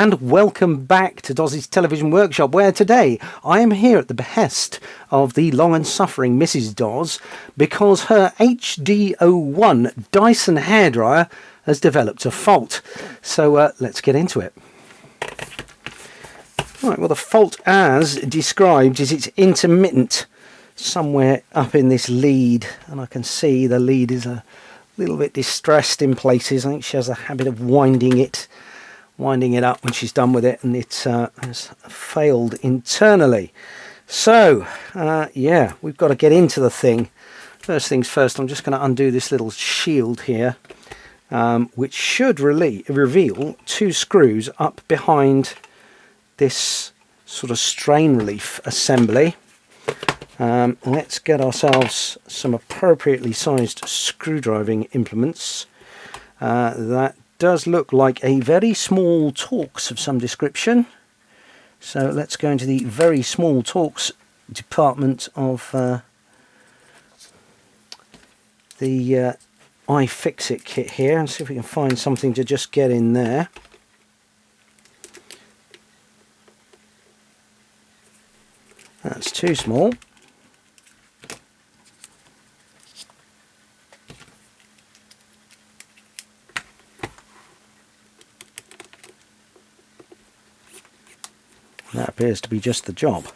and welcome back to Dozzy's Television Workshop, where today I am here at the behest of the long and suffering Mrs. Doz because her HD-01 Dyson hairdryer has developed a fault. So let's get into it. Right, well, the fault as described is it's intermittent somewhere up in this lead, and I can see the lead is a little bit distressed in places. I think she has a habit of winding it up when she's done with it, and it has failed internally. So yeah, we've got to get into the thing. First things first, I'm just going to undo this little shield here, which should reveal two screws up behind this sort of strain relief assembly. Let's get ourselves some appropriately sized screwdriving implements. That does look like a very small Torx of some description. So let's go into the very small Torx department of the iFixit kit here and see if we can find something to just get in there. That's too small. That appears to be just the job.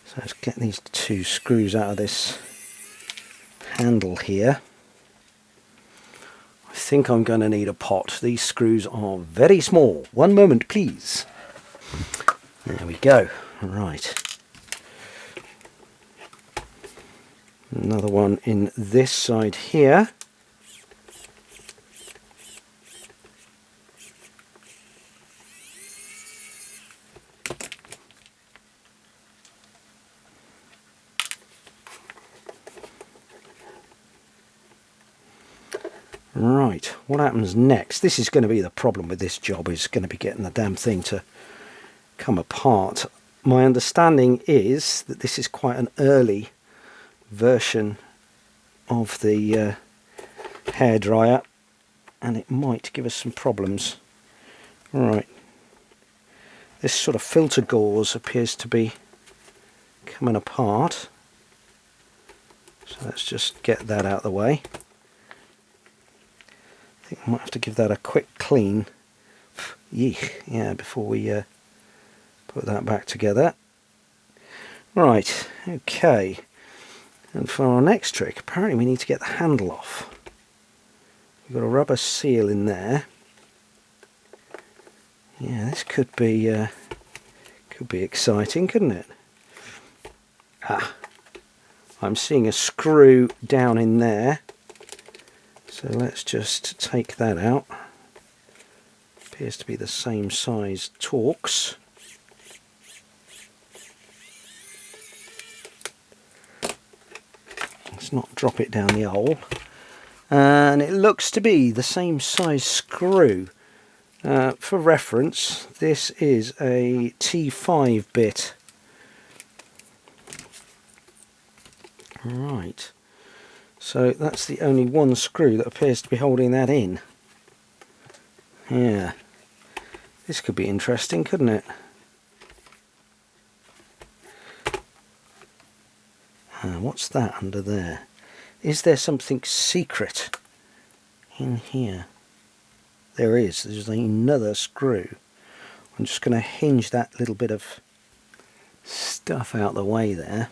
So let's get these two screws out of this handle here. I think I'm going to need a pot. These screws are very small. One moment, please. There we go. Right. Another one in this side here. Right, what happens next? This is going to be the problem with this job, is going to be getting the damn thing to come apart. My understanding is that this is quite an early version of the hairdryer, and it might give us some problems. Right, this sort of filter gauze appears to be coming apart, so let's just get that out of the way. I think I might have to give that a quick clean. Yeesh, yeah, before we put that back together. Right, okay. And for our next trick, apparently we need to get the handle off. We've got a rubber seal in there. Yeah, this could be exciting, couldn't it? Ah, I'm seeing a screw down in there. So let's just take that out. Appears to be the same size Torx. Let's not drop it down the hole. And it looks to be the same size screw. For reference, this is a T5 bit. Right. So that's the only one screw that appears to be holding that in. Yeah, this could be interesting, couldn't it? What's that under there? Is there something secret in here? There is. There's another screw. I'm just going to hinge that little bit of stuff out the way there.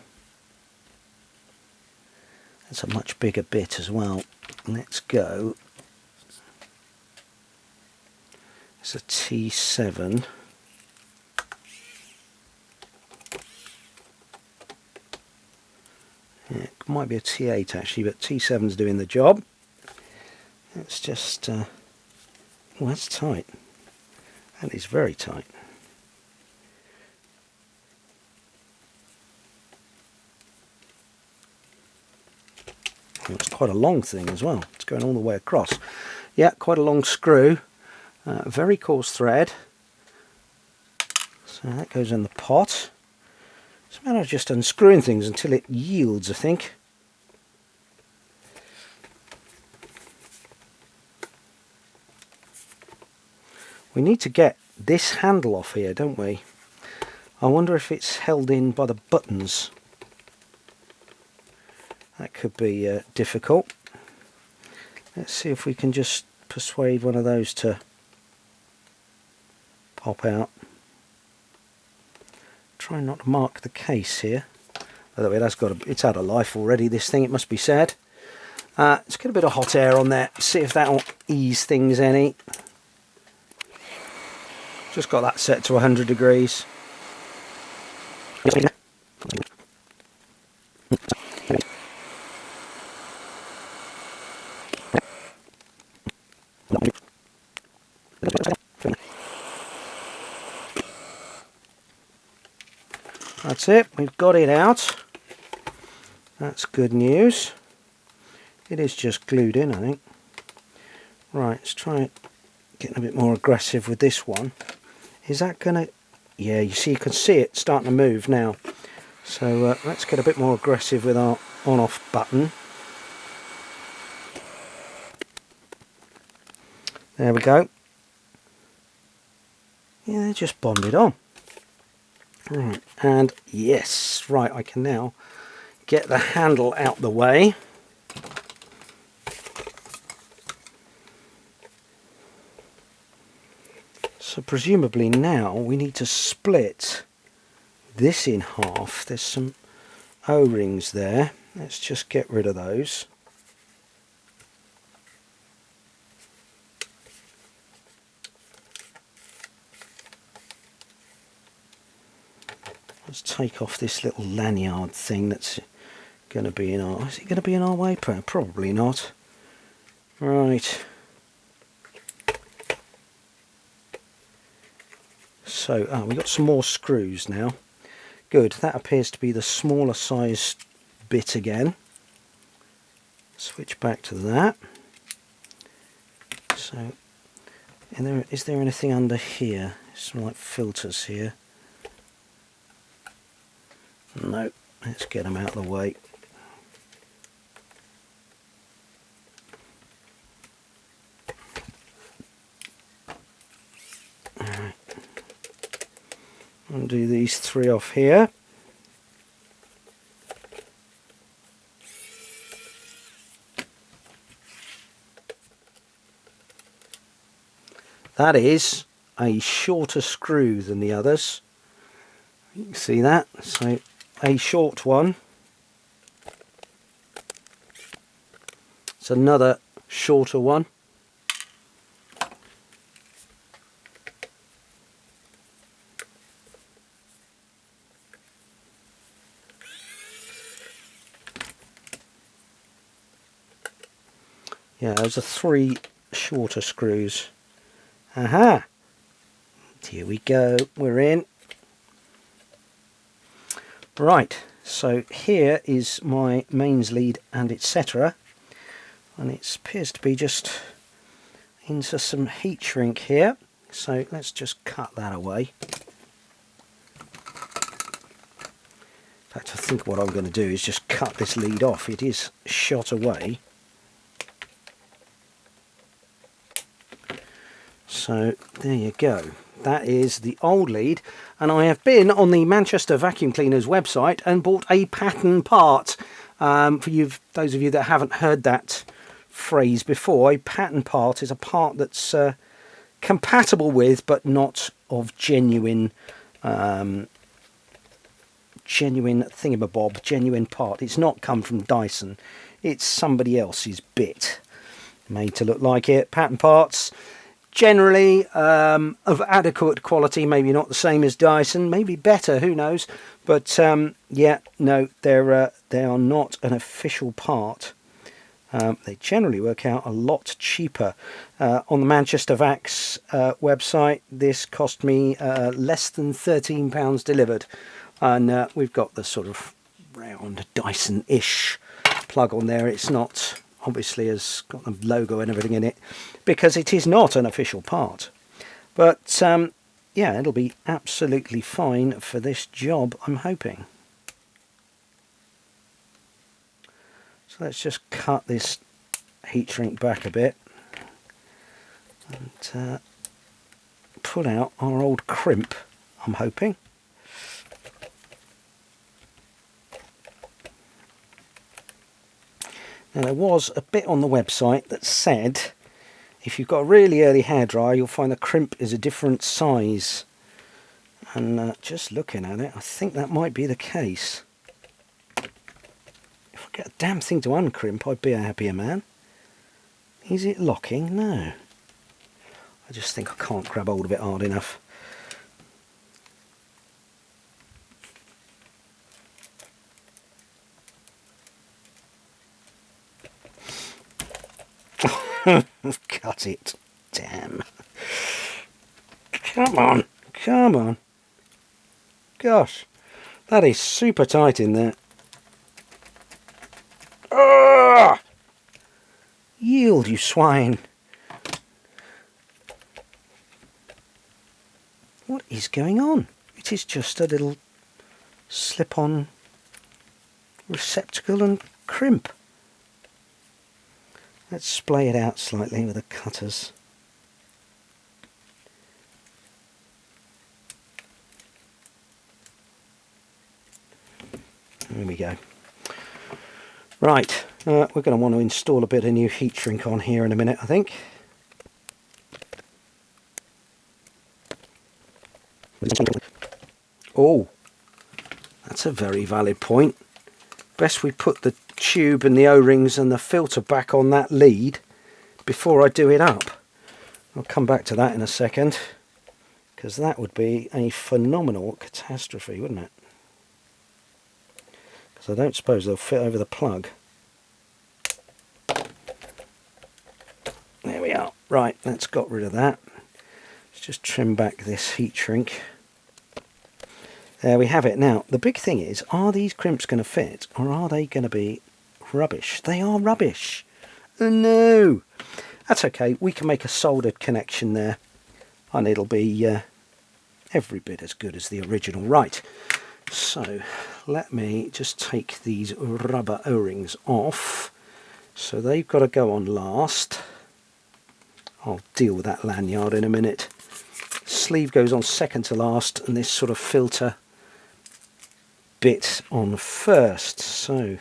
That's a much bigger bit as well. Let's go. It's a T7. Yeah, it might be a T8 actually, but T7's doing the job. Let's just... well, that's tight. That is very tight. It's quite a long thing as well. It's going all the way across. Yeah, quite a long screw. Very coarse thread. So that goes in the pot. It's a matter of just unscrewing things until it yields, I think. We need to get this handle off here, don't we? I wonder if it's held in by the buttons. That could be difficult. Let's see if we can just persuade one of those to pop out. Try not to mark the case here. Although it's had a life already, this thing, it must be said. Let's get a bit of hot air on there, see if that'll ease things any. Just got that set to 100 degrees. That's it, we've got it out. That's good news. It is just glued in, I think. Right, let's try getting a bit more aggressive with this one. Is that gonna... Yeah, you see, you can see it starting to move now. So let's get a bit more aggressive with our on-off button. There we go. Yeah, they're just bonded on. Right, and yes, right, I can now get the handle out the way. So presumably now we need to split this in half. There's some O-rings there. Let's just get rid of those. Let's take off this little lanyard thing that's going to be in our... Is it going to be in our way? Probably not. Right. So, we've got some more screws now. Good, that appears to be the smaller size bit again. Switch back to that. So, is there anything under here? Some like filters here. No, let's get them out of the way. Alright. Undo these three off here. That is a shorter screw than the others. You can see that. So a short one. It's another shorter one. Yeah, those are three shorter screws. Aha! Here we go, we're in. Right, so here is my mains lead and etc. And it appears to be just into some heat shrink here. So let's just cut that away. In fact, I think what I'm going to do is just cut this lead off. It is shot away. So there you go. That is the old lead, and I have been on the Manchester Vacuum Cleaners website and bought a pattern part. For those of you that haven't heard that phrase before, a pattern part is a part that's compatible with but not of genuine thingamabob, genuine part. It's not come from Dyson, it's somebody else's bit made to look like it. Pattern parts generally of adequate quality, maybe not the same as Dyson, maybe better, who knows, but yeah, no, they are not an official part. They generally work out a lot cheaper. On the Manchester Vax website, this cost me less than £13 delivered, and we've got the sort of round Dyson-ish plug on there. It's not, obviously, has got the logo and everything in it, because it is not an official part. But yeah, it'll be absolutely fine for this job, I'm hoping. So let's just cut this heat shrink back a bit. And pull out our old crimp, I'm hoping. Now there was a bit on the website that said if you've got a really early hairdryer, you'll find the crimp is a different size. And just looking at it, I think that might be the case. If I get a damn thing to uncrimp, I'd be a happier man. Is it locking? No. I just think I can't grab hold of it hard enough. Cut it. Damn. Come on. Come on. Gosh. That is super tight in there. Ah! Yield, you swine. What is going on? It is just a little slip-on receptacle and crimp. Let's splay it out slightly with the cutters. There we go. Right, we're going to want to install a bit of new heat shrink on here in a minute, I think. Oh, that's a very valid point. Best we put the tube and the O-rings and the filter back on that lead before I do it up. I'll come back to that in a second, because that would be a phenomenal catastrophe, wouldn't it? Because I don't suppose they'll fit over the plug. There we are. Right, that's got rid of that. Let's just trim back this heat shrink. There we have it. Now, the big thing is, are these crimps going to fit, or are they going to be rubbish? They are rubbish. Oh no! That's okay, we can make a soldered connection there, and it'll be every bit as good as the original. Right, so let me just take these rubber O-rings off. So they've got to go on last. I'll deal with that lanyard in a minute. Sleeve goes on second to last, and this sort of filter bit on first. So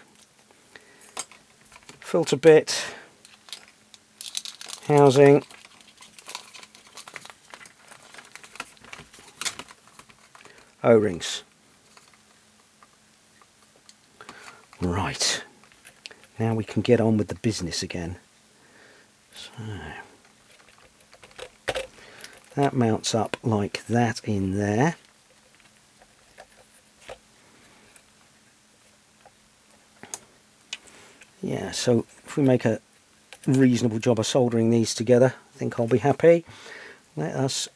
filter bit, housing, O-rings. Right, now we can get on with the business again. So that mounts up like that in there. Yeah, so if we make a reasonable job of soldering these together, I think I'll be happy. Let us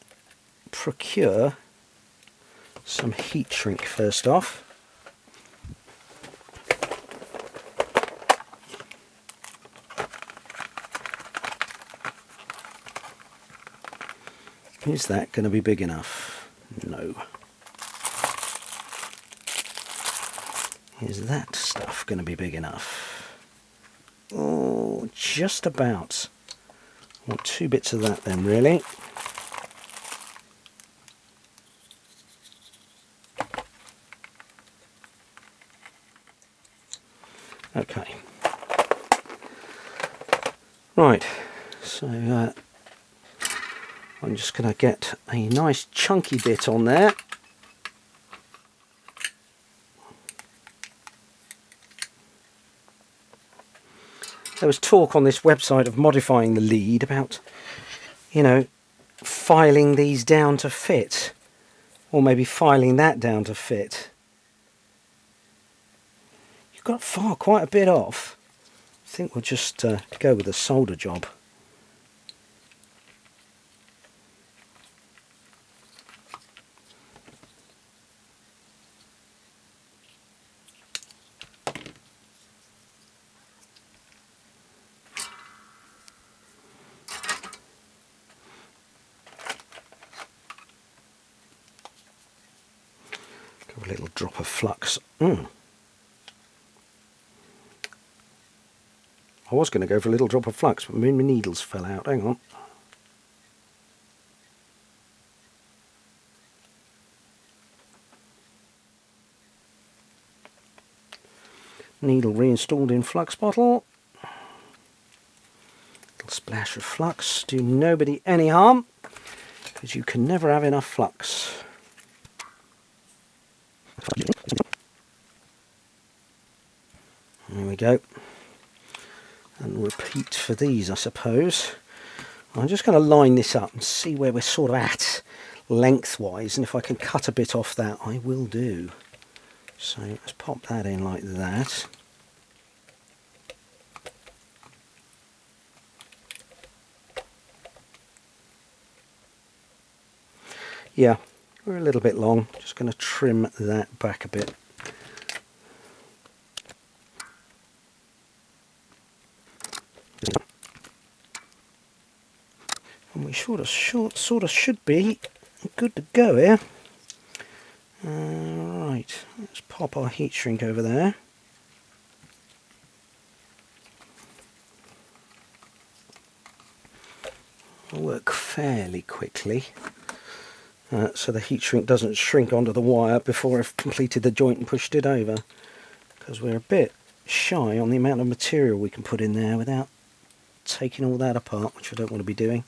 procure some heat shrink first off. Is that going to be big enough? No. Is that stuff going to be big enough? Oh, just about. I want two bits of that then, really. Okay. Right, so I'm just going to get a nice chunky bit on there. There was talk on this website of modifying the lead about, you know, filing these down to fit, or maybe filing that down to fit. You've got far quite a bit off. I think we'll just go with a solder job. A little drop of flux. I was going to go for a little drop of flux, but my needles fell out. Hang on. Needle reinstalled in flux bottle. Little splash of flux, do nobody any harm, because you can never have enough flux. There we go. And repeat for these, I suppose. I'm just going to line this up and see where we're sort of at lengthwise, and if I can cut a bit off that, I will do. So let's pop that in like that. Yeah, we're a little bit long. Just going to trim that back a bit. And we sort of should be good to go here. Right, let's pop our heat shrink over there. I'll work fairly quickly, so the heat shrink doesn't shrink onto the wire before I've completed the joint and pushed it over, because we're a bit shy on the amount of material we can put in there without taking all that apart, which I don't want to be doing.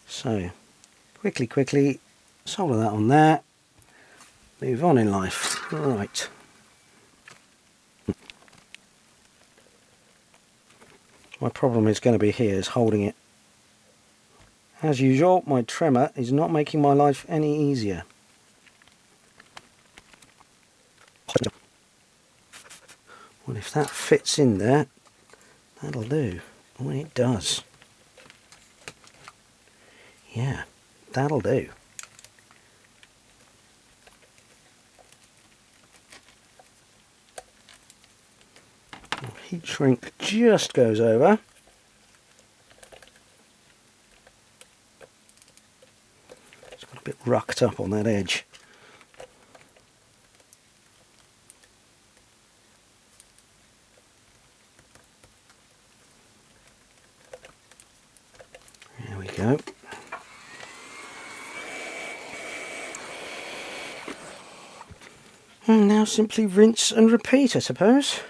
So quickly solder that on there, move on in life. Right, my problem is going to be here, is holding it. As usual, my tremor is not making my life any easier. Well, if that fits in there, that'll do. Well, it does. Yeah, that'll do. Heat shrink just goes over. It's got a bit rucked up on that edge. There we go. And now simply rinse and repeat, I suppose.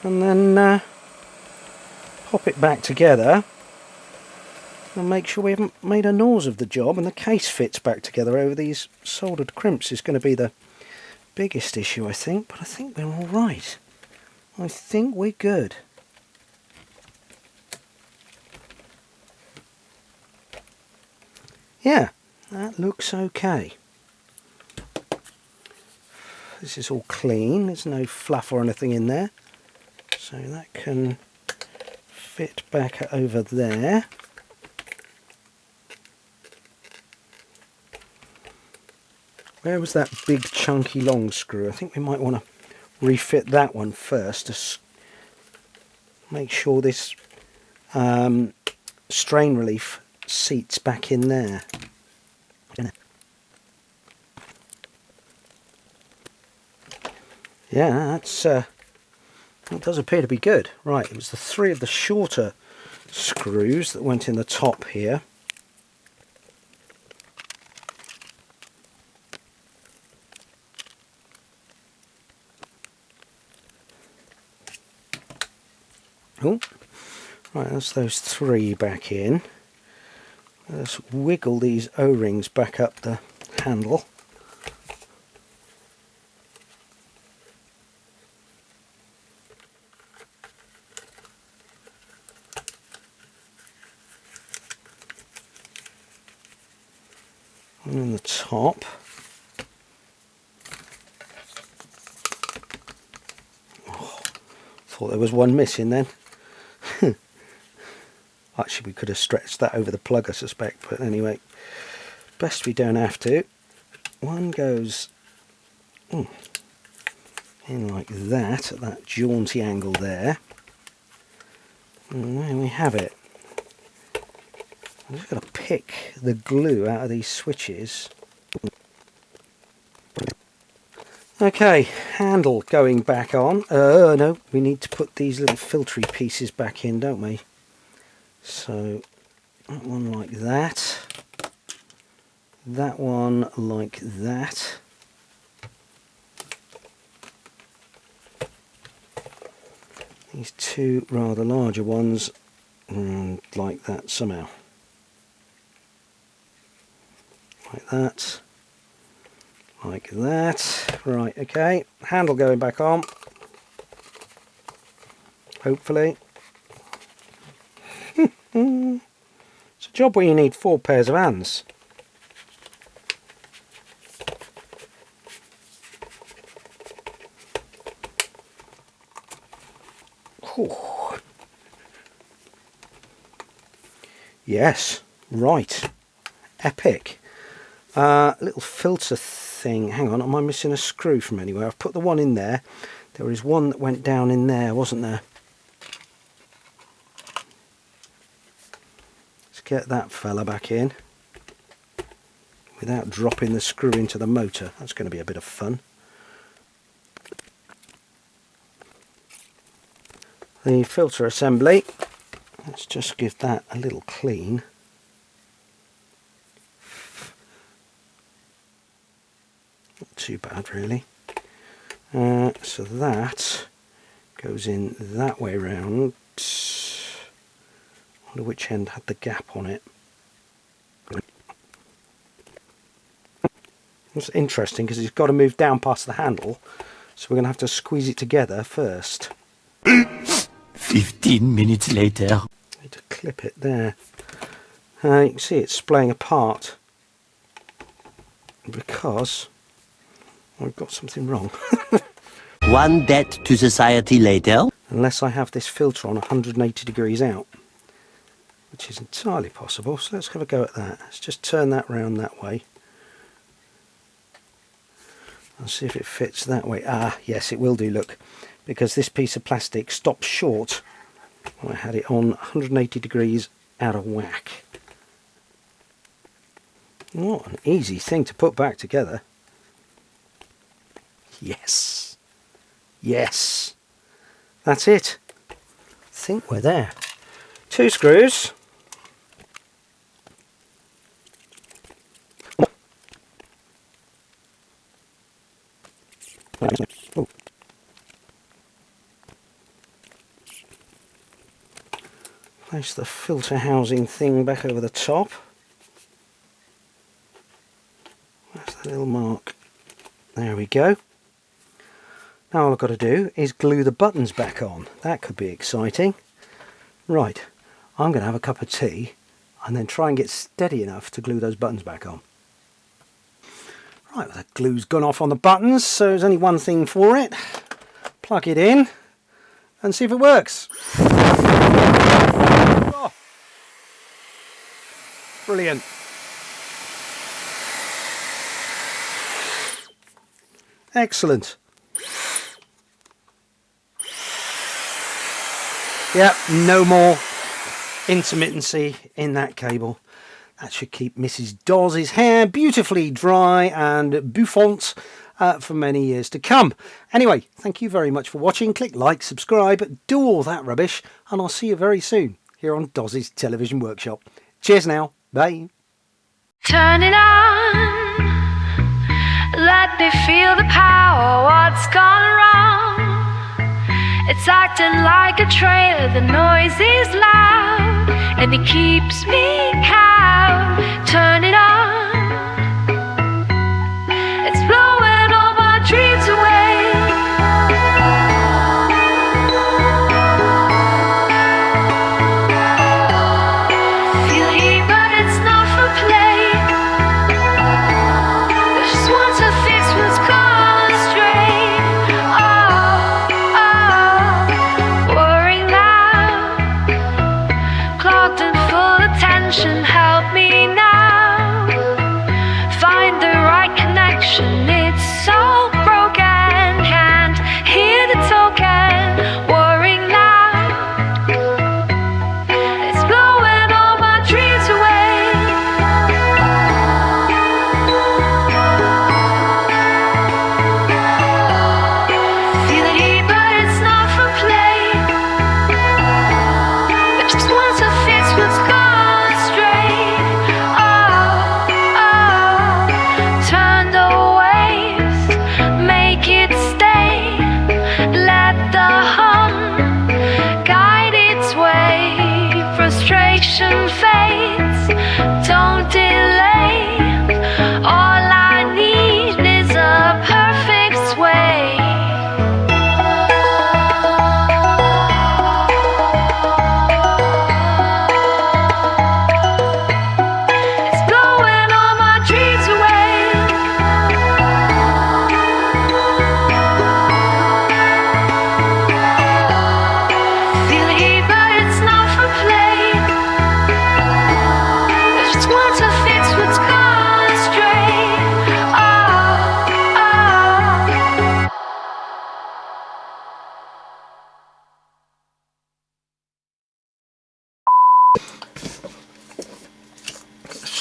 And then pop it back together and make sure we haven't made a nose of the job, and the case fits back together over these soldered crimps is going to be the biggest issue, I think, but I think we're all right. I think we're good. Yeah, that looks okay. This is all clean, there's no fluff or anything in there, so that can fit back over there. Where was that big chunky long screw? I think we might want to refit that one first to make sure this strain relief seats back in there. Yeah, that does appear to be good. Right, it was the three of the shorter screws that went in the top here. Oh, right, that's those three back in. Let's wiggle these O-rings back up the handle. And in the top. Oh, thought there was one missing then. Actually, we could have stretched that over the plug, I suspect, but anyway, best we don't have to. One goes in like that, at that jaunty angle there. And there we have it. I'm just going to pick the glue out of these switches. Okay, handle going back on. No, we need to put these little filtery pieces back in, don't we? So that one like that. That one like that. These two rather larger ones like that somehow. Like that. Like that. Right, okay. Handle going back on. Hopefully. It's a job where you need 4 pairs of hands. Whew. Yes, right. Epic. Little filter thing. Hang on, am I missing a screw from anywhere? I've put the one in there. There is one that went down in there, wasn't there? Let's get that fella back in without dropping the screw into the motor. That's going to be a bit of fun. The filter assembly. Let's just give that a little clean. Not too bad really. So that goes in that way round. I wonder which end had the gap on it. It's interesting because it's got to move down past the handle, so we're going to have to squeeze it together first. 15 minutes later. Need to clip it there. You can see it's splaying apart because I've got something wrong. One debt to society later. Unless I have this filter on 180 degrees out, which is entirely possible. So let's have a go at that. Let's just turn that round that way. I'll see if it fits that way. Ah, yes, it will do, look. Because this piece of plastic stops short when I had it on 180 degrees out of whack. What an easy thing to put back together. Yes. Yes. That's it. I think we're there. 2 screws. Oh. Place the filter housing thing back over the top. That's the little mark. There we go. Now all I've got to do is glue the buttons back on. That could be exciting. Right, I'm going to have a cup of tea and then try and get steady enough to glue those buttons back on. Right, well, the glue's gone off on the buttons, so there's only one thing for it. Plug it in and see if it works. Oh. Brilliant. Excellent. Yep, no more intermittency in that cable. That should keep Mrs. Dawes' hair beautifully dry and bouffant for many years to come. Anyway, thank you very much for watching. Click like, subscribe, do all that rubbish, and I'll see you very soon here on Dawes' Television Workshop. Cheers now. Bye. Turn it on. Let me feel the power. What's gone wrong? It's acting like a trailer. The noise is loud and it keeps me cowed. Turn it on. It's blowing all my dreams away. Feel heat, but it's not for play. There's just one to fix what's gone astray. Worrying loud, clogged and full of tension. Help me now.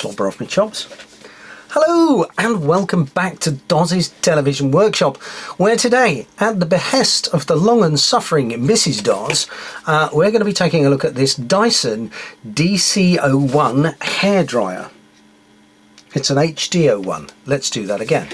slobber off my chops. Hello and welcome back to Doz's Television Workshop, where today, at the behest of the long and suffering Mrs. Doz, we're going to be taking a look at this Dyson DC01 hairdryer. It's an HD01. Let's do that again.